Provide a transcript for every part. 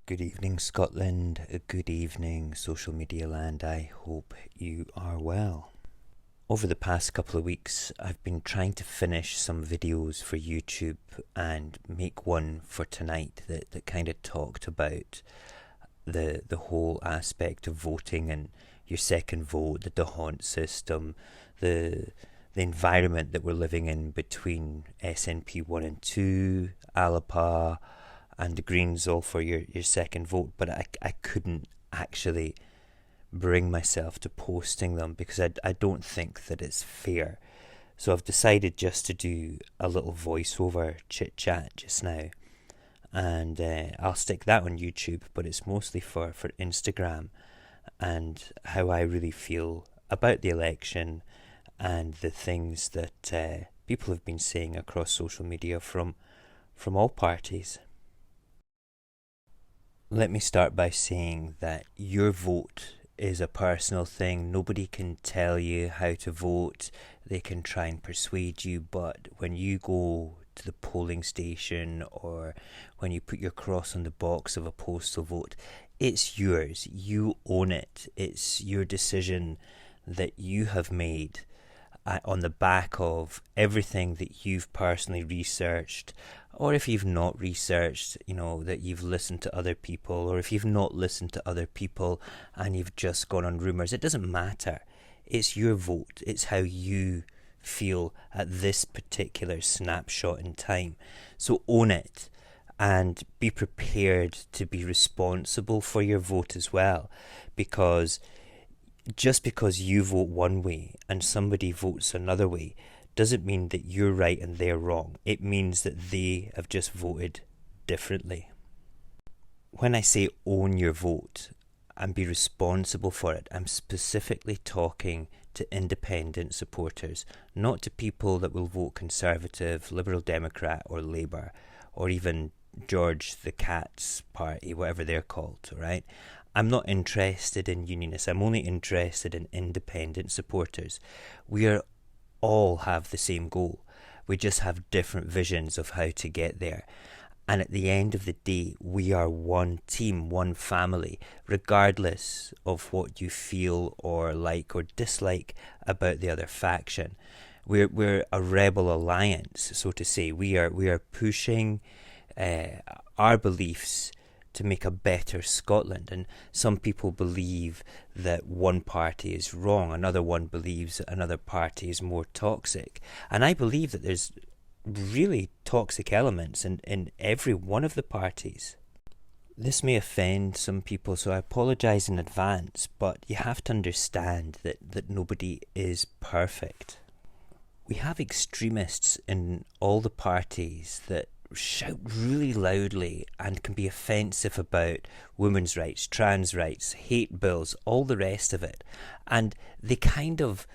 Good evening, Scotland. Good evening, social media land. I hope you are well. Over the past couple of weeks, I've been trying to finish some videos for YouTube and make one for tonight that kind of talked about the whole aspect of voting and your second vote, the DeHont system, the environment that we're living in between SNP 1 and 2, Alapa, and the Greens all for your second vote, but I couldn't actually bring myself to posting them because I don't think that it's fair. So I've decided just to do a little voiceover chit chat just now, and I'll stick that on YouTube, but it's mostly for Instagram and how I really feel about the election and the things that people have been saying across social media from all parties. Let me start by saying that your vote is a personal thing. Nobody can tell you how to vote. They can try and persuade you, but when you go to the polling station or when you put your cross on the box of a postal vote, it's yours. You own it. It's your decision that you have made on the back of everything that you've personally researched, or if you've not researched, that you've listened to other people, or if you've not listened to other people and you've just gone on rumours. It doesn't matter. It's your vote. It's how you feel at this particular snapshot in time. So own it and be prepared to be responsible for your vote as well, because just because you vote one way and somebody votes another way doesn't mean that you're right and they're wrong. It means that they have just voted differently. When I say own your vote and be responsible for it, I'm specifically talking to independent supporters, not to people that will vote Conservative, Liberal Democrat or Labour, or even George the Cat's party, whatever they're called, right? I'm not interested in unionists. I'm only interested in independent supporters. We all have the same goal. We just have different visions of how to get there. And at the end of the day, we are one team, one family, regardless of what you feel or like or dislike about the other faction. We're a rebel alliance, so to say. We are pushing our beliefs to make a better Scotland, and some people believe that one party is wrong, another one believes that another party is more toxic, and I believe that there's really toxic elements in every one of the parties. This may offend some people, so I apologise in advance, but you have to understand that nobody is perfect. We have extremists in all the parties that shout really loudly and can be offensive about women's rights, trans rights, hate bills, all the rest of it. And they kind of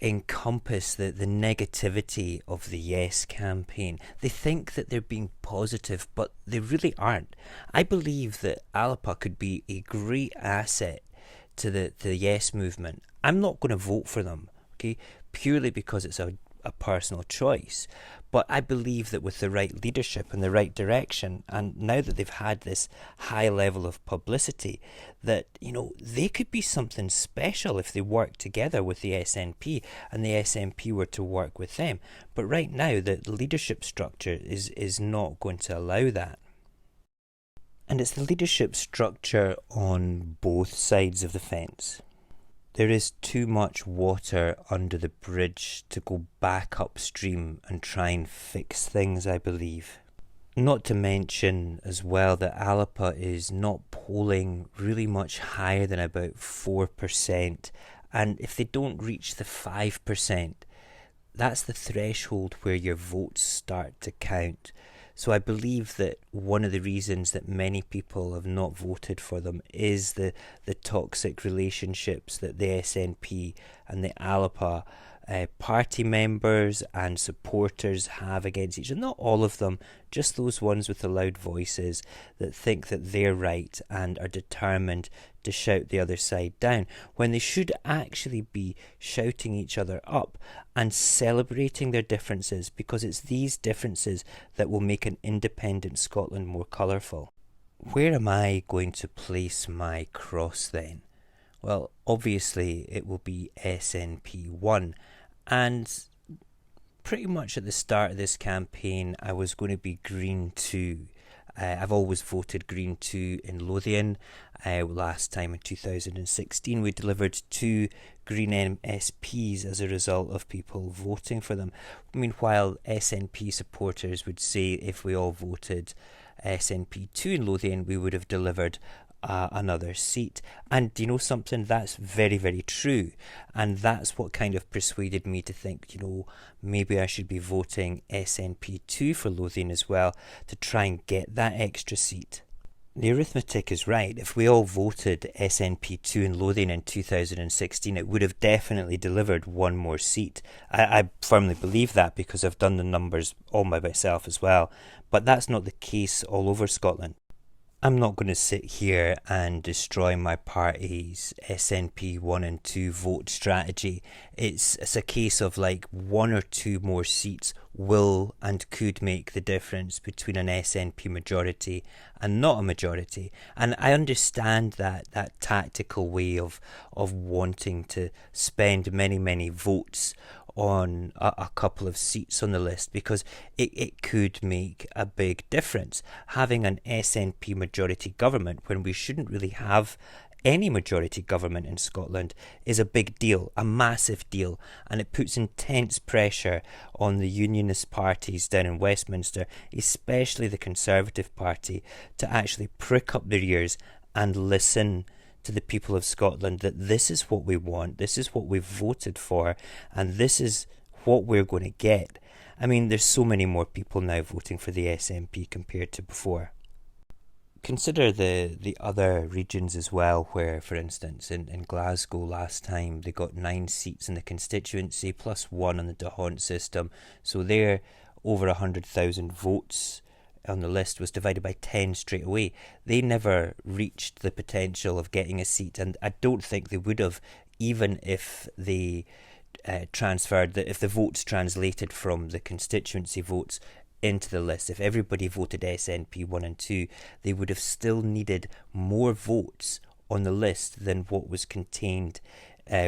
encompass the negativity of the Yes campaign. They think that they're being positive, but they really aren't. I believe that Alapa could be a great asset to the Yes movement. I'm not going to vote for them, okay, purely because it's a personal choice. But I believe that with the right leadership and the right direction, and now that they've had this high level of publicity, that, they could be something special if they work together with the SNP and the SNP were to work with them. But right now, the leadership structure is not going to allow that. And it's the leadership structure on both sides of the fence. There is too much water under the bridge to go back upstream and try and fix things, I believe. Not to mention as well that Alapa is not polling really much higher than about 4%. And if they don't reach the 5%, that's the threshold where your votes start to count. So I believe that one of the reasons that many people have not voted for them is the toxic relationships that the SNP and the Alapa party members and supporters have against each other. Not all of them, just those ones with the loud voices that think that they're right and are determined to shout the other side down, when they should actually be shouting each other up and celebrating their differences, because it's these differences that will make an independent Scotland more colourful. Where am I going to place my cross then? Well, obviously it will be SNP1, and pretty much at the start of this campaign I was going to be Green 2. I've always voted Green 2 in Lothian. Last time in 2016 we delivered 2 Green MSPs as a result of people voting for them. I mean, while SNP supporters would say if we all voted SNP2 in Lothian we would have delivered another seat. And you know something, that's very, very true. And that's what kind of persuaded me to think, maybe I should be voting SNP2 for Lothian as well to try and get that extra seat. The arithmetic is right. If we all voted SNP2 in Lothian in 2016, it would have definitely delivered one more seat. I firmly believe that because I've done the numbers all by myself as well. But that's not the case all over Scotland. I'm not going to sit here and destroy my party's SNP 1 and 2 vote strategy. It's a case of like 1 or 2 more seats will and could make the difference between an SNP majority and not a majority. And I understand that tactical way of wanting to spend many, many votes on a couple of seats on the list because it could make a big difference. Having an SNP majority government when we shouldn't really have any majority government in Scotland is a big deal, a massive deal, and it puts intense pressure on the unionist parties down in Westminster, especially the Conservative Party, to actually prick up their ears and listen to the people of Scotland that this is what we want, this is what we've voted for, and this is what we're going to get. I mean, there's so many more people now voting for the SNP compared to before. Consider the other regions as well, where, for instance, in Glasgow last time they got 9 seats in the constituency plus 1 on the d'Hondt system, so they're over 100,000 votes on the list was divided by 10 straight away. They never reached the potential of getting a seat, and I don't think they would have, even if they if the votes translated from the constituency votes into the list. If everybody voted SNP 1 and 2, they would have still needed more votes on the list than what was contained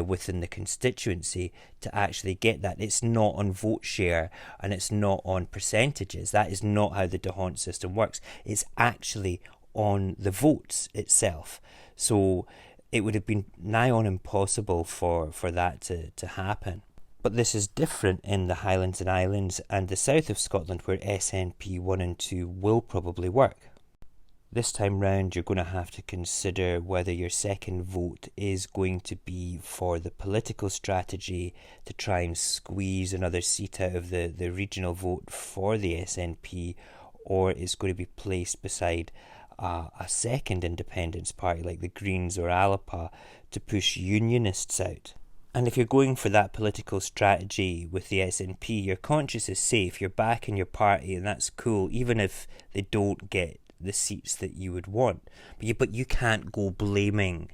within the constituency to actually get that. It's not on vote share and it's not on percentages. That is not how the d'Hondt system works. It's actually on the votes itself. So it would have been nigh on impossible for that to happen. But this is different in the Highlands and Islands and the south of Scotland, where SNP 1 and 2 will probably work. This time round, you're going to have to consider whether your second vote is going to be for the political strategy to try and squeeze another seat out of the regional vote for the SNP, or it's going to be placed beside a second independence party like the Greens or Alapa to push unionists out. And if you're going for that political strategy with the SNP, your conscience is safe, you're back in your party, and that's cool, even if they don't get the seats that you would want. But you can't go blaming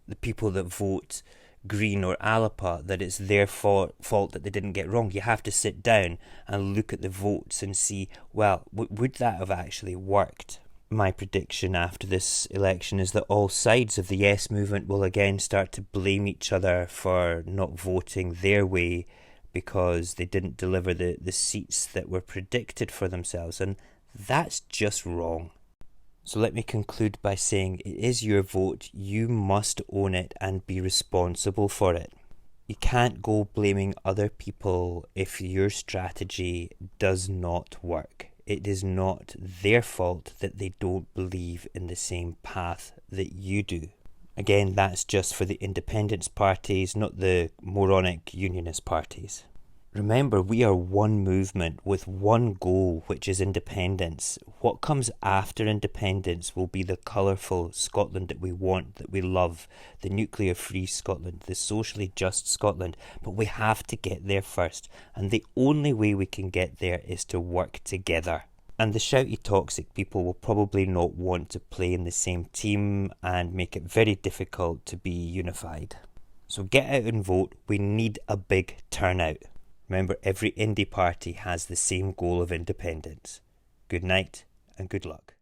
the people that vote Green or Alapa that it's their fault that they didn't get wrong. You have to sit down and look at the votes and see, well, would that have actually worked? My prediction after this election is that all sides of the Yes movement will again start to blame each other for not voting their way because they didn't deliver the seats that were predicted for themselves, and that's just wrong. So let me conclude by saying it is your vote, you must own it and be responsible for it. You can't go blaming other people if your strategy does not work. It is not their fault that they don't believe in the same path that you do. Again, that's just for the independence parties, not the moronic unionist parties. Remember, we are one movement with one goal, which is independence. What comes after independence will be the colourful Scotland that we want, that we love, the nuclear-free Scotland, the socially just Scotland. But we have to get there first, and the only way we can get there is to work together. And the shouty toxic people will probably not want to play in the same team and make it very difficult to be unified. So get out and vote. We need a big turnout. Remember, every indie party has the same goal of independence. Good night and good luck.